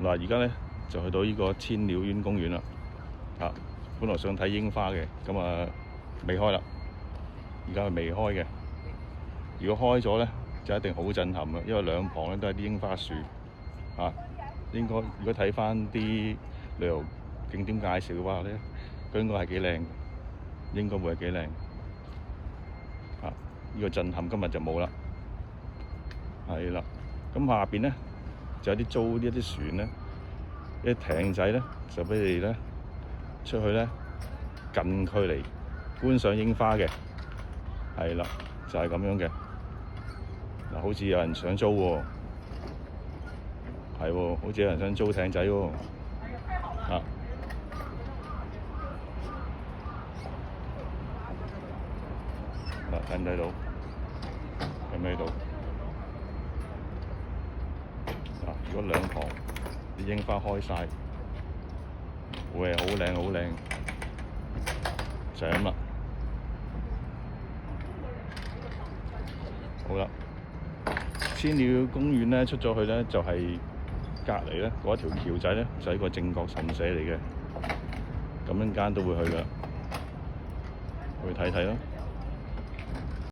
嗱，而家咧就去到呢個千鳥苑公園啦。本來想睇櫻花嘅，咁未開啦。而家係未開嘅。如果開咗咧，就一定好震撼啊！因為兩旁咧都係啲櫻花樹。應該如果睇翻啲旅遊景點介紹嘅話咧，佢應該係幾靚，應該會係幾靚。呢個震撼今日就冇啦。係啦，咁下邊咧就有啲租一啲船咧，一啲艇仔咧，就俾你咧出去咧近距離觀賞櫻花嘅。係啦，就係咁樣嘅。嗱，好似有人想租喎，係喎，好似有人想租艇仔喎。睇唔睇到？睇唔睇到？如果兩旁啲櫻花開晒，會係好靚好靚，就係咁啦。好啦，千鳥公園咧出咗去咧，就係隔離咧嗰一條橋仔咧，就係個正覺神社嚟嘅。咁陣間都會去㗎，去睇睇咯。